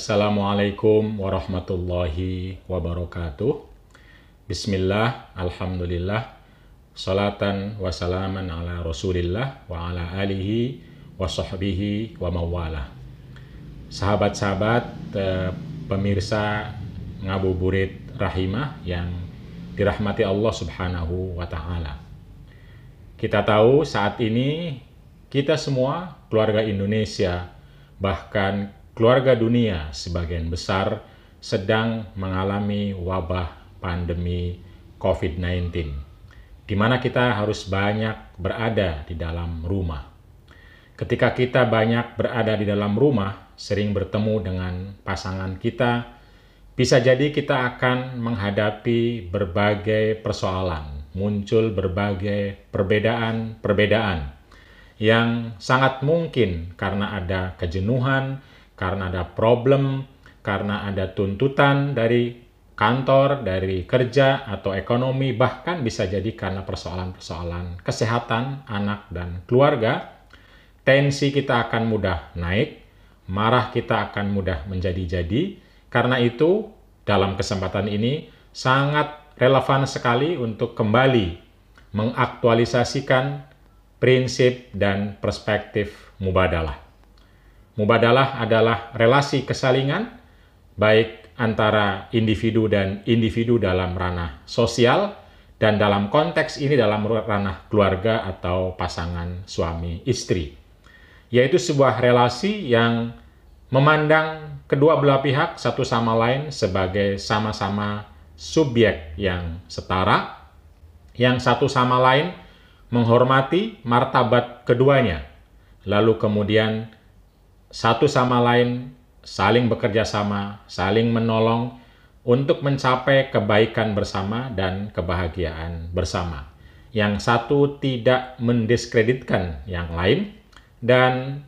Assalamualaikum warahmatullahi wabarakatuh. Bismillah, alhamdulillah, salatan wa salaman ala rasulillah wa ala alihi wa sahbihi wa mawalah. Sahabat-sahabat, pemirsa ngabuburit rahimah yang dirahmati Allah subhanahu wa ta'ala. Kita tahu saat ini kita semua, keluarga Indonesia, bahkan keluarga dunia sebagian besar sedang mengalami wabah pandemi COVID-19, di mana kita harus banyak berada di dalam rumah. Ketika kita banyak berada di dalam rumah, sering bertemu dengan pasangan kita, bisa jadi kita akan menghadapi berbagai persoalan, muncul berbagai perbedaan yang sangat mungkin karena ada kejenuhan, karena ada problem, karena ada tuntutan dari kantor, dari kerja, atau ekonomi, bahkan bisa jadi karena persoalan-persoalan kesehatan, anak, dan keluarga. Tensi kita akan mudah naik, marah kita akan mudah menjadi-jadi. Karena itu, dalam kesempatan ini, sangat relevan sekali untuk kembali mengaktualisasikan prinsip dan perspektif mubadalah. Mubadalah adalah relasi kesalingan, baik antara individu dan individu dalam ranah sosial, dan dalam konteks ini dalam ranah keluarga atau pasangan suami istri. Yaitu sebuah relasi yang memandang kedua belah pihak satu sama lain sebagai sama-sama subjek yang setara, yang satu sama lain menghormati martabat keduanya, lalu kemudian satu sama lain saling bekerja sama, saling menolong untuk mencapai kebaikan bersama dan kebahagiaan bersama. Yang satu tidak mendiskreditkan yang lain, dan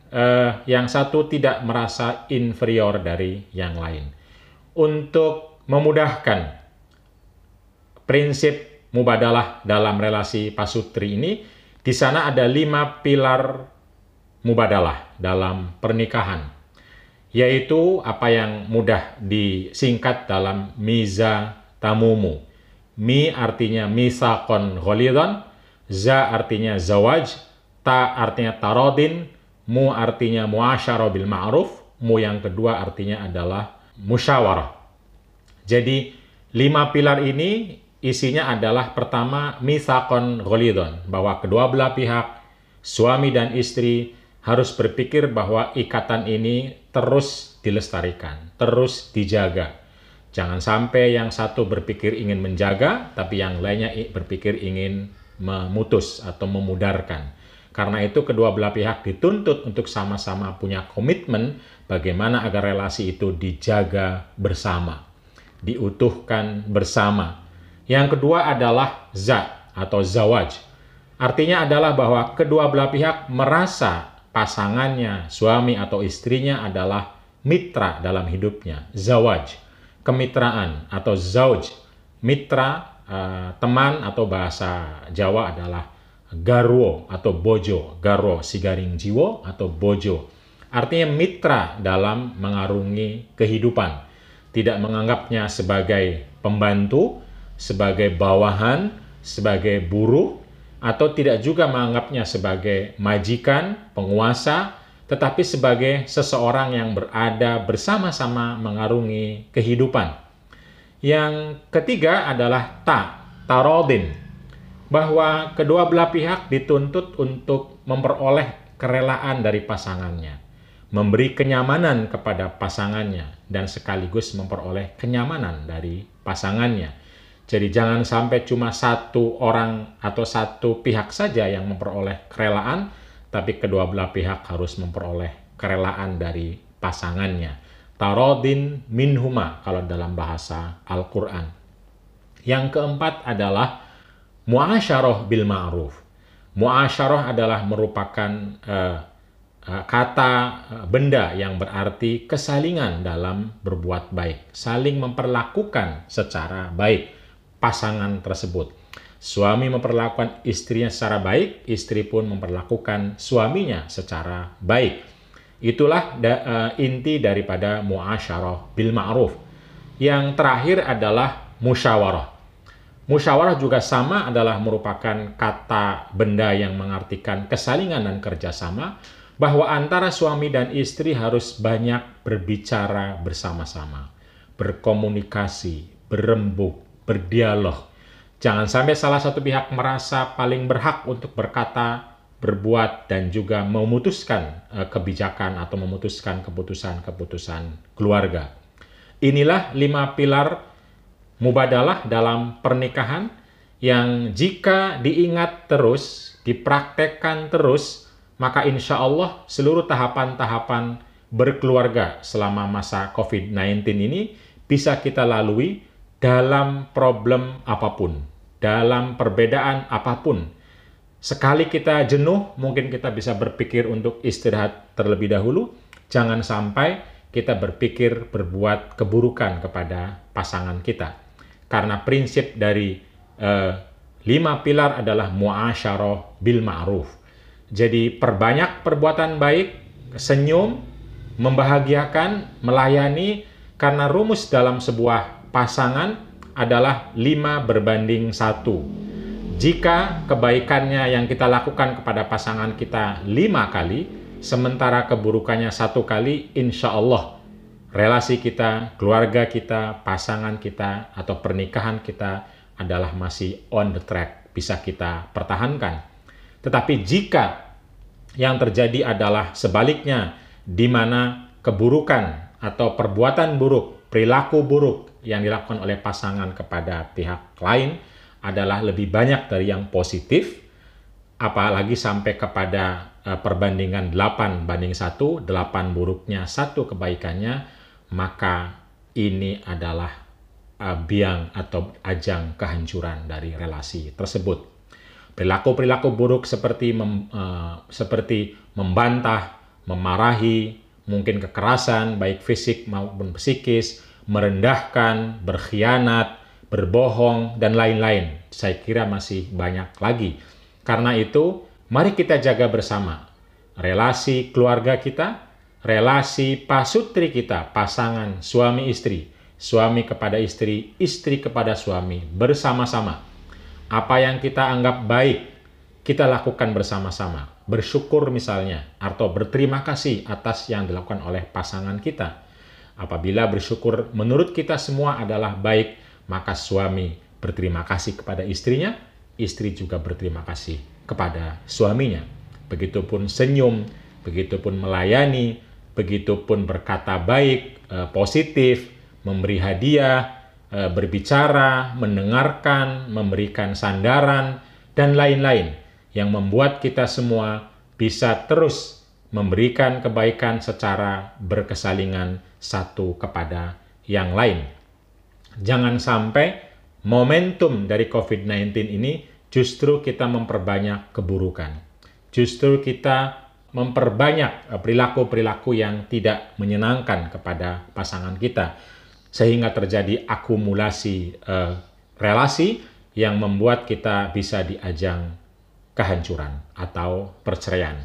yang satu tidak merasa inferior dari yang lain. Untuk memudahkan prinsip mubadalah dalam relasi pasutri ini, di sana ada 5 pilar mubadalah dalam pernikahan, yaitu apa yang mudah disingkat dalam miza tamumu. Mi artinya misaqon ghalidhan, za artinya zawaj, ta artinya tarodin, mu artinya muasyarah bil ma'ruf, mu yang kedua artinya adalah musyawarah. Jadi 5 pilar ini isinya adalah pertama misaqon ghalidhan, bahwa kedua belah pihak, suami dan istri, harus berpikir bahwa ikatan ini terus dilestarikan, terus dijaga. Jangan sampai yang satu berpikir ingin menjaga, tapi yang lainnya berpikir ingin memutus atau memudarkan. Karena itu kedua belah pihak dituntut untuk sama-sama punya komitmen bagaimana agar relasi itu dijaga bersama, diutuhkan bersama. Yang kedua adalah za atau zawaj. Artinya adalah bahwa kedua belah pihak merasa pasangannya, suami atau istrinya adalah mitra dalam hidupnya. Zawaj, kemitraan, atau zauj, mitra, teman, atau bahasa Jawa adalah garwo atau bojo. Garwo, sigaring jiwo atau bojo. Artinya mitra dalam mengarungi kehidupan. Tidak menganggapnya sebagai pembantu, sebagai bawahan, sebagai buruh, atau tidak juga menganggapnya sebagai majikan, penguasa, tetapi sebagai seseorang yang berada bersama-sama mengarungi kehidupan. Yang ketiga adalah tarodin, bahwa kedua belah pihak dituntut untuk memperoleh kerelaan dari pasangannya, memberi kenyamanan kepada pasangannya, dan sekaligus memperoleh kenyamanan dari pasangannya. Jadi jangan sampai cuma satu orang atau satu pihak saja yang memperoleh kerelaan, tapi kedua belah pihak harus memperoleh kerelaan dari pasangannya. Tarodin minhuma kalau dalam bahasa Al-Quran. Yang keempat adalah muasyarah bil ma'ruf. Muasyarah adalah merupakan kata benda yang berarti kesalingan dalam berbuat baik, saling memperlakukan secara baik pasangan tersebut. Suami memperlakukan istrinya secara baik, istri pun memperlakukan suaminya secara baik. Itulah inti daripada muasyarah bil ma'ruf. Yang terakhir adalah musyawarah. Musyawarah juga sama, adalah merupakan kata benda yang mengartikan kesalingan dan kerjasama, bahwa antara suami dan istri harus banyak berbicara bersama-sama, berkomunikasi, berembuk, berdialog. Jangan sampai salah satu pihak merasa paling berhak untuk berkata, berbuat, dan juga memutuskan kebijakan atau memutuskan keputusan-keputusan keluarga. Inilah 5 pilar mubadalah dalam pernikahan yang jika diingat terus, dipraktekkan terus, maka insya Allah seluruh tahapan-tahapan berkeluarga selama masa COVID-19 ini bisa kita lalui dalam problem apapun, dalam perbedaan apapun. Sekali kita jenuh, mungkin kita bisa berpikir untuk istirahat terlebih dahulu. Jangan sampai kita berpikir berbuat keburukan kepada pasangan kita. Karena prinsip dari 5 pilar adalah muasyarah bil ma'ruf. Jadi perbanyak perbuatan baik, senyum, membahagiakan, melayani, karena rumus dalam sebuah pasangan adalah 5:1. Jika kebaikannya yang kita lakukan kepada pasangan kita 5 kali, sementara keburukannya 1 kali, insya Allah relasi kita, keluarga kita, pasangan kita, atau pernikahan kita adalah masih on the track, bisa kita pertahankan. Tetapi jika yang terjadi adalah sebaliknya, di mana keburukan atau perbuatan buruk, perilaku buruk yang dilakukan oleh pasangan kepada pihak lain adalah lebih banyak dari yang positif, apalagi sampai kepada perbandingan 8:1, 8 buruknya, 1 kebaikannya, maka ini adalah biang atau ajang kehancuran dari relasi tersebut. Perilaku-perilaku buruk seperti membantah, memarahi, mungkin kekerasan, baik fisik maupun psikis, merendahkan, berkhianat, berbohong, dan lain-lain. Saya kira masih banyak lagi. Karena itu, mari kita jaga bersama relasi keluarga kita, relasi pasutri kita, pasangan suami istri, suami kepada istri, istri kepada suami, bersama-sama. Apa yang kita anggap baik, kita lakukan bersama-sama. Bersyukur misalnya, atau berterima kasih atas yang dilakukan oleh pasangan kita. Apabila bersyukur menurut kita semua adalah baik, maka suami berterima kasih kepada istrinya, istri juga berterima kasih kepada suaminya. Begitupun senyum, begitupun melayani, begitupun berkata baik, positif, memberi hadiah, berbicara, mendengarkan, memberikan sandaran, dan lain-lain yang membuat kita semua bisa terus memberikan kebaikan secara berkesalingan satu kepada yang lain. Jangan sampai momentum dari COVID-19 ini justru kita memperbanyak keburukan. Justru kita memperbanyak perilaku-perilaku yang tidak menyenangkan kepada pasangan kita, sehingga terjadi akumulasi relasi yang membuat kita bisa di ajang kehancuran atau perceraian.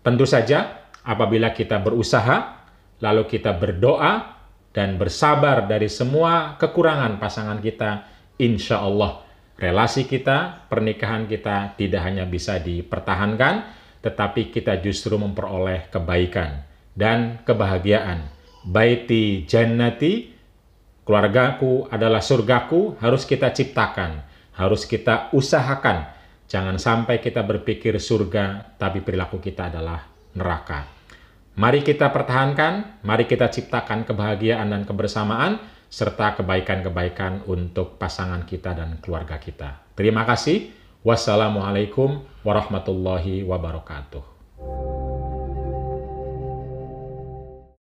Tentu saja apabila kita berusaha, lalu kita berdoa dan bersabar dari semua kekurangan pasangan kita, insya Allah relasi kita, pernikahan kita tidak hanya bisa dipertahankan, tetapi kita justru memperoleh kebaikan dan kebahagiaan. Baiti jannati, keluargaku adalah surgaku, harus kita ciptakan, harus kita usahakan. Jangan sampai kita berpikir surga, tapi perilaku kita adalah neraka. Mari kita pertahankan, mari kita ciptakan kebahagiaan dan kebersamaan, serta kebaikan-kebaikan untuk pasangan kita dan keluarga kita. Terima kasih. Wassalamualaikum warahmatullahi wabarakatuh.